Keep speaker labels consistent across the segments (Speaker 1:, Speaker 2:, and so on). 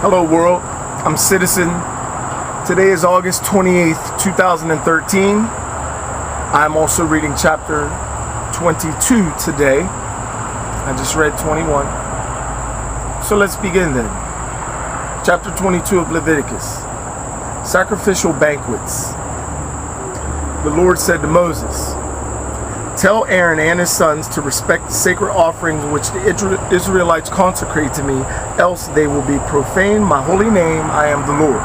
Speaker 1: Hello world, I'm Citizen. Today is August 28th, 2013. I'm also reading chapter 22 today. I just read 21. So let's begin then. Chapter 22 of Leviticus. Sacrificial banquets. The Lord said to Moses, "Tell Aaron and his sons to respect the sacred offerings which the Israelites consecrate to me, else they will be profane my holy name. I am the Lord.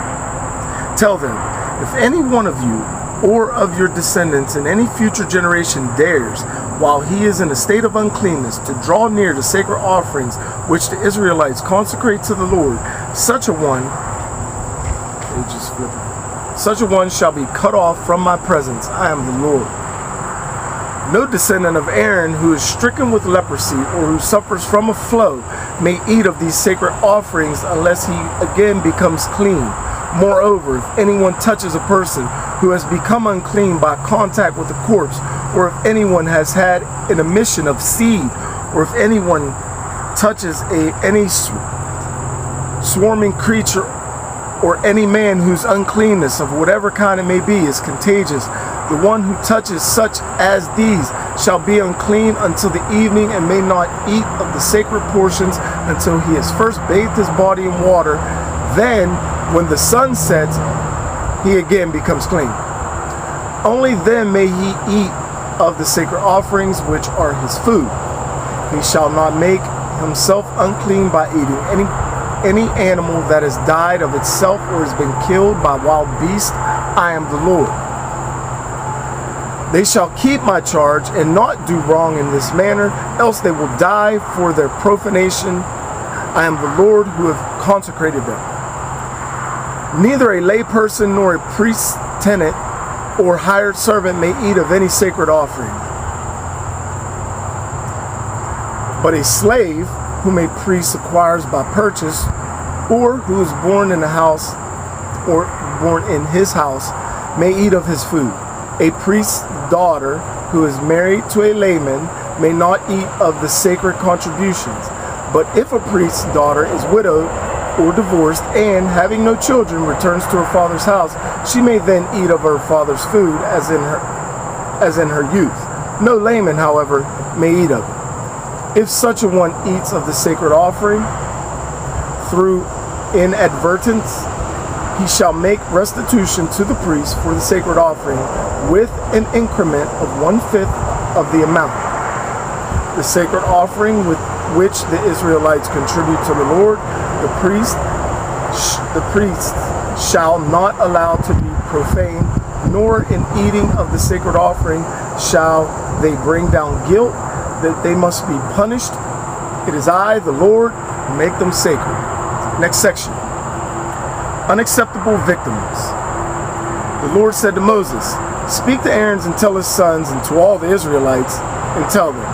Speaker 1: Tell them, if any one of you or of your descendants in any future generation dares, while he is in a state of uncleanness, to draw near the sacred offerings which the Israelites consecrate to the Lord, such a one shall be cut off from my presence. I am the Lord. No descendant of Aaron who is stricken with leprosy or who suffers from a flow may eat of these sacred offerings unless he again becomes clean. Moreover, if anyone touches a person who has become unclean by contact with a corpse, or if anyone has had an emission of seed, or if anyone touches any swarming creature, or any man whose uncleanness of whatever kind it may be is contagious, the one who touches such as these shall be unclean until the evening, and may not eat of the sacred portions until he has first bathed his body in water. Then, when the sun sets, he again becomes clean. Only then may he eat of the sacred offerings which are his food. He shall not make himself unclean by eating any animal that has died of itself or has been killed by wild beast. I am the Lord. They shall keep my charge and not do wrong in this manner, else they will die for their profanation. I am the Lord who have consecrated them. Neither a layperson nor a priest's tenant or hired servant may eat of any sacred offering. But a slave whom a priest acquires by purchase, or who is born in a house or born in his house, may eat of his food. A priest's daughter who is married to a layman may not eat of the sacred contributions. But if a priest's daughter is widowed or divorced and, having no children, returns to her father's house, she may then eat of her father's food as in her youth. No layman, however, may eat of it. If such a one eats of the sacred offering through inadvertence, he shall make restitution to the priest for the sacred offering with an increment of 1/5 of the amount. The sacred offering with which the Israelites contribute to the Lord, the priest shall not allow to be profane, nor in eating of the sacred offering shall they bring down guilt, that they must be punished. It is I, the Lord, who make them sacred. Next section. Unacceptable victims. The Lord said to Moses, "Speak to Aaron and tell his sons and to all the Israelites, and tell them,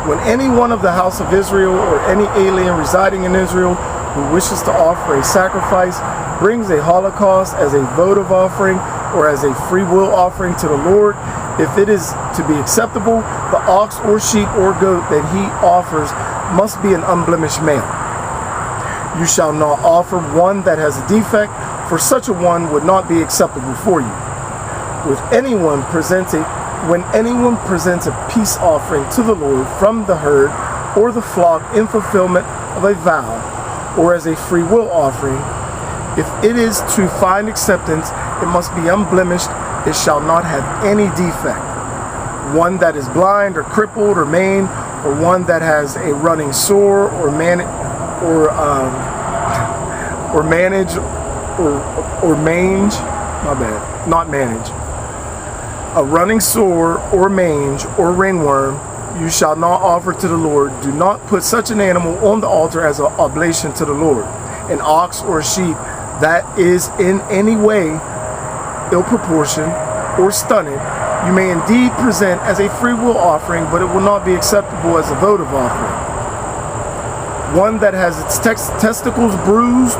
Speaker 1: when any one of the house of Israel or any alien residing in Israel who wishes to offer a sacrifice brings a holocaust as a votive offering or as a free will offering to the Lord, if it is to be acceptable, the ox or sheep or goat that he offers must be an unblemished male. You shall not offer one that has a defect, for such a one would not be acceptable for you. When anyone presents a peace offering to the Lord from the herd or the flock in fulfillment of a vow, or as a free will offering, if it is to find acceptance, it must be unblemished. It shall not have any defect. One that is blind or crippled or maimed, or one that has a running sore or mange, a running sore or mange or ringworm, you shall not offer to the Lord. Do not put such an animal on the altar as an oblation to the Lord. An ox or a sheep that is in any way ill proportioned or stunted, you may indeed present as a free will offering, but it will not be acceptable as a votive offering. One that has its testicles bruised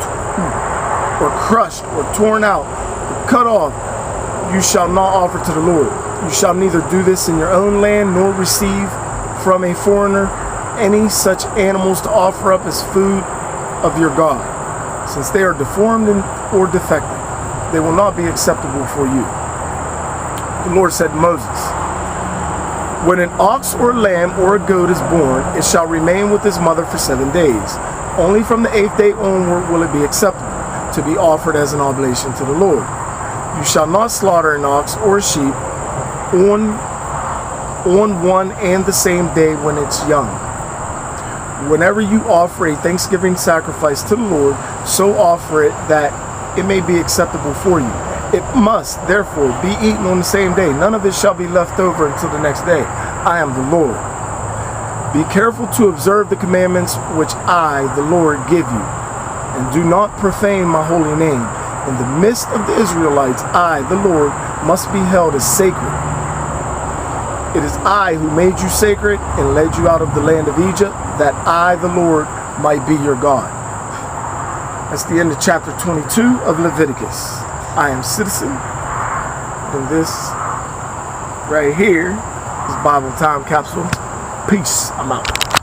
Speaker 1: or crushed or torn out or cut off, you shall not offer to the Lord. You shall neither do this in your own land nor receive from a foreigner any such animals to offer up as food of your God, since they are deformed or defective. They will not be acceptable for you. The Lord said to Moses, when an ox or a lamb or a goat is born, it shall remain with its mother for 7 days. Only from the 8th day onward will it be acceptable to be offered as an oblation to the Lord. You shall not slaughter an ox or a sheep on one and the same day when it's young. Whenever you offer a thanksgiving sacrifice to the Lord, so offer it that it may be acceptable for you. It must, therefore, be eaten on the same day. None of it shall be left over until the next day. I am the Lord. Be careful to observe the commandments which I, the Lord, give you, and do not profane my holy name. In the midst of the Israelites, I, the Lord, must be held as sacred. It is I who made you sacred and led you out of the land of Egypt, that I, the Lord, might be your God. That's the end of chapter 22 of Leviticus. I am Citizen, and this right here is Bible Time Capsule. Peace. I'm out.